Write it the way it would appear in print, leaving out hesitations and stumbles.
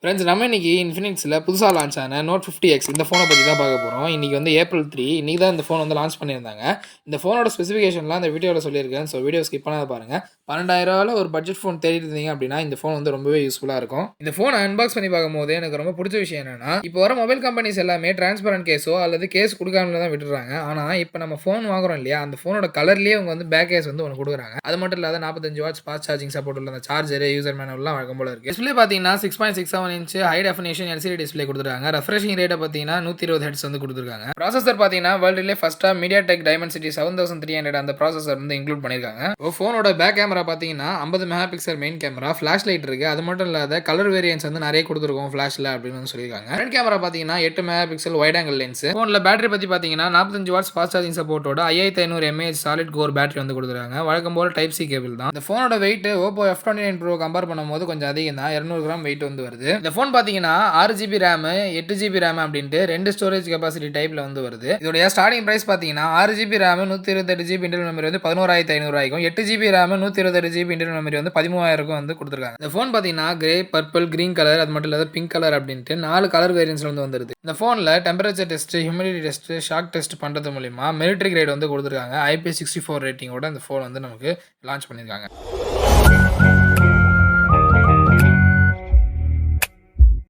Friends நம்ம இன்னைக்கு இன்ஃபினிக்ஸில் புதுசாக லான்ச் ஆன நோட் 50X இந்த ஃபோனை பற்றி தான் பார்க்க போகிறோம். இன்றைக்கி வந்து ஏப்ரல் 3 இன்றைக்கி தான் இந்த ஃபோன் வந்து லான்ச் பண்ணியிருந்தாங்க. இந்த ஃபோனோட ஸ்பெசிஃபிகேஷன்லாம் இந்த வீடியோவில் சொல்லியிருக்கேன். ஸோ வீடியோ ஸ்கிப் பண்ணாத பாருங்கள். 12,000 ஒரு பட்ஜெட் ஃபோன் தேடிட்டு இருந்தீங்க அப்படின்னா இந்த ஃபோன் வந்து ரொம்பவே யூஸ்ஃபுல்லாக இருக்கும். இந்த ஃபோனை அன்பாக்ஸ் பண்ணி பார்க்கும்போது எனக்கு ரொம்ப பிடிச்ச விஷயம் என்னன்னா, இப்போ வர மொபைல் கம்பெனிஸ் எல்லாமே டிரான்ஸ்பரண்ட் கேஸோ அல்லது கேஸ் கொடுக்காமல தான் விட்டுறாங்க. ஆனால் இப்போ நம்ம ஃபோன் வாங்குறோம் இல்லையா, அந்த ஃபோனோட கலர்லேயே அவங்க வந்து பேக் கேஸ் வந்து ஒன்று கொடுக்குறாங்க. அது மட்டும் இல்லாத 45 வாட்ஸ் ஃபாஸ்ட் சார்ஜிங் சப்போர்ட் உள்ள அந்த சார்ஜர் யூசர் மேனுவல்லாம் வழக்கம் போல இருக்குது. டிஸ்பிளே பார்த்தீங்கன்னா 6.67 inch high definition LCD display கொடுத்துருக்காங்க. ரெஃப்ரெஷிங் ரேட்டை பார்த்தீங்கன்னா 120 ஹெர்ட்ஸ் வந்து கொடுத்துருக்காங்க. ப்ராசஸர் பார்த்தீங்கன்னா வேர்ல்டுலேயே ஃபர்ஸ்ட்டாக MediaTek Dimensity 7300 அந்த ப்ராசஸர் வந்து இன்க்ளூட் பண்ணியிருக்காங்க. ஃபோனோட பேக் கேமரா பார்த்தீங்கன்னா 50 mega pixel main camera, flash light இருக்குது. அது மட்டும் இல்லாத கலர் வேரியன்ஸ் வந்து நிறைய கொடுத்துருக்கோம் ஃபிளாஷில் அப்படின்னு வந்து சொல்லியிருக்காங்க. ஃப்ரண்ட் கேமரா பார்த்தீங்கன்னா 8 mega pixel wide angle lens. ஃபோனில் பேட்டரி பற்றி பார்த்தீங்கன்னா 45 வாட்ஸ் ஃபாஸ்ட் சார்ஜிங் சப்போர்ட்டோட 5500 mAh சாலிட் கோர் பேட்டரி வந்து கொடுத்துருக்காங்க. வழக்கம் போல் டைப் சி கேபிள் தான். இந்த ஃபோனோட wait Oppo F29 Pro compare பண்ணும்போது கொஞ்சம் அதிகம் தான். 200 கிராம் வெயிட் வந்து வருது. இந்த ஃபோன் பார்த்தீங்கன்னா 6GB RAM 8GB RAM அப்படின்ட்டு 2 ஸ்டோரேஜ் கெபாசிட்டி டைப்ல வந்து வருது. இதோட ஸ்டார்டிங் பிரைஸ் பார்த்தீங்கன்னா 6GB RAM 128GB internal memory வந்து 11,500 ரூபாய்க்கும், 8GB RAM 128GB internal memory வந்து 13,000 வந்து கொடுத்துருக்காங்க. இந்த ஃபோன் பார்த்தீங்கன்னா கிரே, பர்பிள், கிரீன் கலர், அது மட்டும் இல்லாத பிங்க் கலர் அப்படின்ட்டு 4 கலர் வேரியன்ஸ்ல வந்து வந்துருது. இந்த ஃபோனில் temperature test, humidity test, shock test பண்ணுறது மூலியமா மிலிட்டரி கிரேட் வந்து கொடுத்துருக்காங்க. IP64 ரேட்டிங்கோட இந்த ஃபோன் வந்து நமக்கு லான்ச் பண்ணியிருக்காங்க.